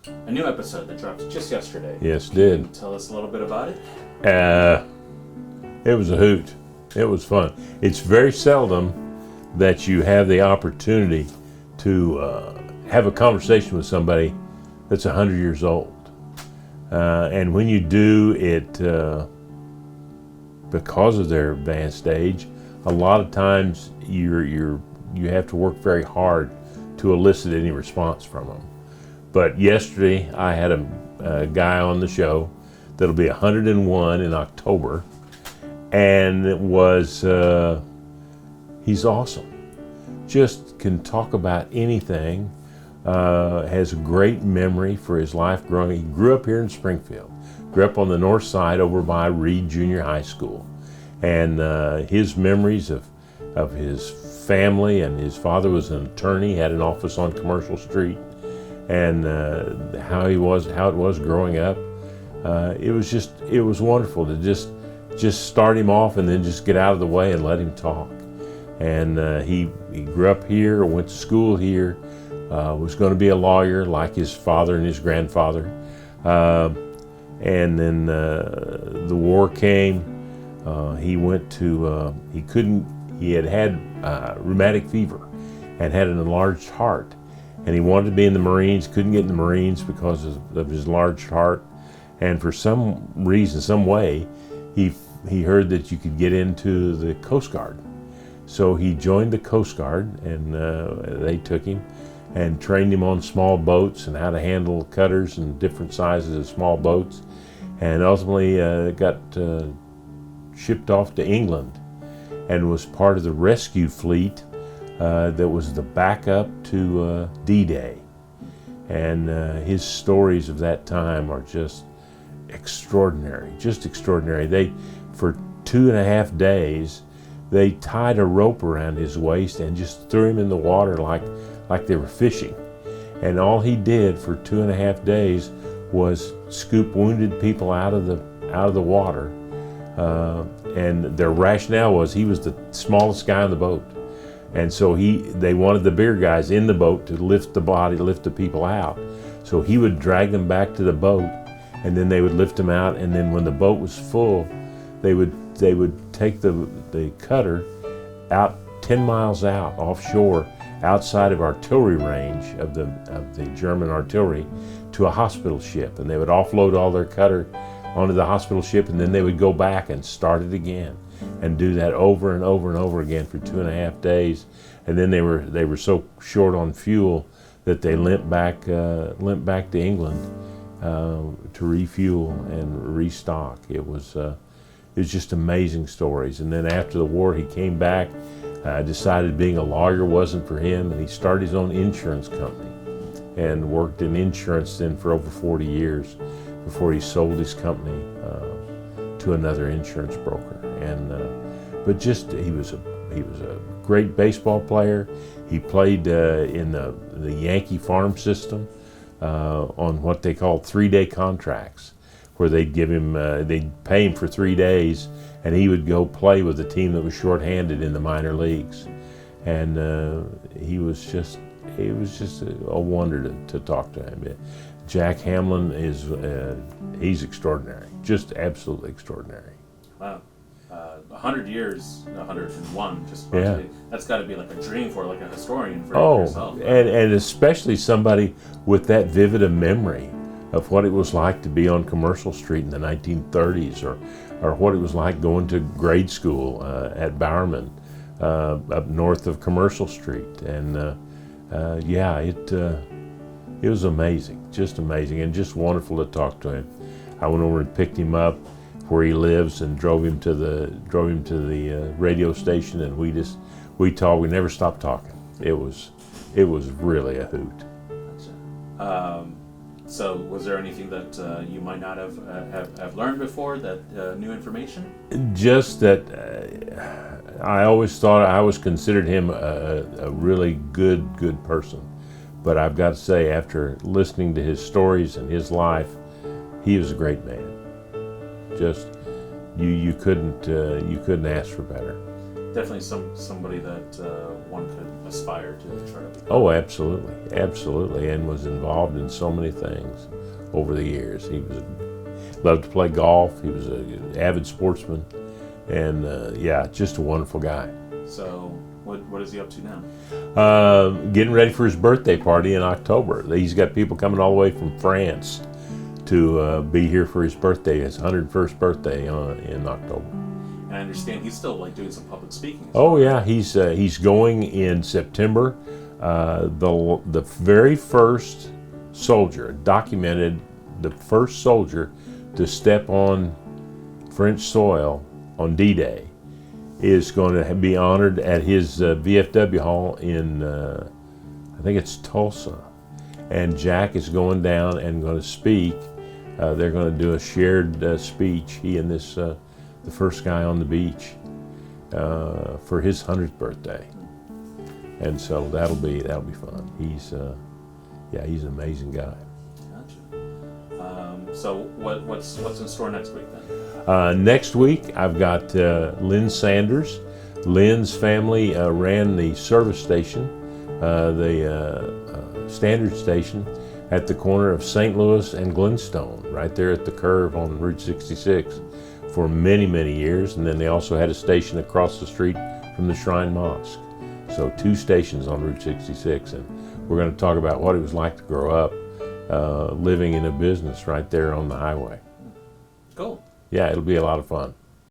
a new episode that dropped just yesterday. Yes, it Can you did. tell us a little bit about it? It was a hoot. It was fun. It's very seldom that you have the opportunity to have a conversation with somebody that's 100 years old. And when you do it, because of their advanced age, a lot of times you have to work very hard to elicit any response from them. But yesterday I had a guy on the show that'll be 101 in October, and it was he's awesome. Just can talk about anything. Has a great memory for his life growing. He grew up here in Springfield. Grew up on the north side over by Reed Junior High School, and his memories of his family, and his father was an attorney, had an office on Commercial Street, and how it was growing up. It was wonderful to just start him off and then just get out of the way and let him talk. And he grew up here, went to school here, was going to be a lawyer like his father and his grandfather. And then the war came. He had rheumatic fever and had an enlarged heart. And he wanted to be in the Marines, couldn't get in the Marines because of his large heart. And for some reason, some way, he heard that you could get into the Coast Guard. So he joined the Coast Guard, and they took him and trained him on small boats and how to handle cutters and different sizes of small boats. And ultimately got shipped off to England and was part of the rescue fleet that was the backup to D-Day. And his stories of that time are just extraordinary, just extraordinary. For 2.5 days, they tied a rope around his waist and just threw him in the water like they were fishing. And all he did for 2.5 days was scoop wounded people out of the water. And their rationale was he was the smallest guy on the boat. And so they wanted the bigger guys in the boat to lift the people out. So he would drag them back to the boat, and then they would lift them out. And then when the boat was full, they would take the cutter out 10 miles out offshore, outside of artillery range of the German artillery, to a hospital ship. And they would offload all their cutter onto the hospital ship, and then they would go back and start it again, and do that over and over and over again for 2.5 days. And then they were so short on fuel that they limped back to England to refuel and restock. It was just amazing stories. And then after the war, he came back, decided being a lawyer wasn't for him, and he started his own insurance company and worked in insurance then for over 40 years before he sold his company to another insurance broker. And but he was a great baseball player. He played in the Yankee farm system on what they called 3-day contracts, where they'd pay him for 3 days, and he would go play with a team that was shorthanded in the minor leagues. And he was just a wonder to talk to him. Jack Hamlin he's extraordinary, just absolutely extraordinary. Wow. 100 years, 101, Yeah. That's got to be like a dream for like a historian for yourself. And especially somebody with that vivid a memory of what it was like to be on Commercial Street in the 1930s, or what it was like going to grade school at Bowerman up north of Commercial Street. And it was amazing, just amazing, and just wonderful to talk to him. I went over and picked him up where he lives and drove him to the radio station, and we talked. We never stopped talking. It was really a hoot. Gotcha. So was there anything that you might not have learned before, that new information? Just that I always thought I was considered him a really good person. But I've got to say, after listening to his stories and his life, he was a great man. Just you couldn't ask for better. definitely somebody that one could aspire to try to become. Oh, absolutely, absolutely, and was involved in so many things over the years. He loved to play golf. He was an avid sportsman, and yeah, just a wonderful guy. So, what is he up to now? Getting ready for his birthday party in October. He's got people coming all the way from France to be here for his birthday, his 101st birthday in October. And I understand he's still like doing some public speaking. Oh yeah, he's going in September. The very first soldier documented, the first soldier to step on French soil on D-Day is going to be honored at his VFW hall in I think it's Tulsa, and Jack is going down and going to speak. They're going to do a shared speech. He and this the first guy on the beach for his 100th birthday, and so that'll be fun. He's an amazing guy. Gotcha. So what's in store next week then? Next week I've got Lynn Sanders. Lynn's family ran the service station, the standard station at the corner of St. Louis and Glenstone, right there at the curve on Route 66. For many, many years, and then they also had a station across the street from the Shrine Mosque. So 2 stations on Route 66, and we're going to talk about what it was like to grow up living in a business right there on the highway. Cool. Yeah, it'll be a lot of fun.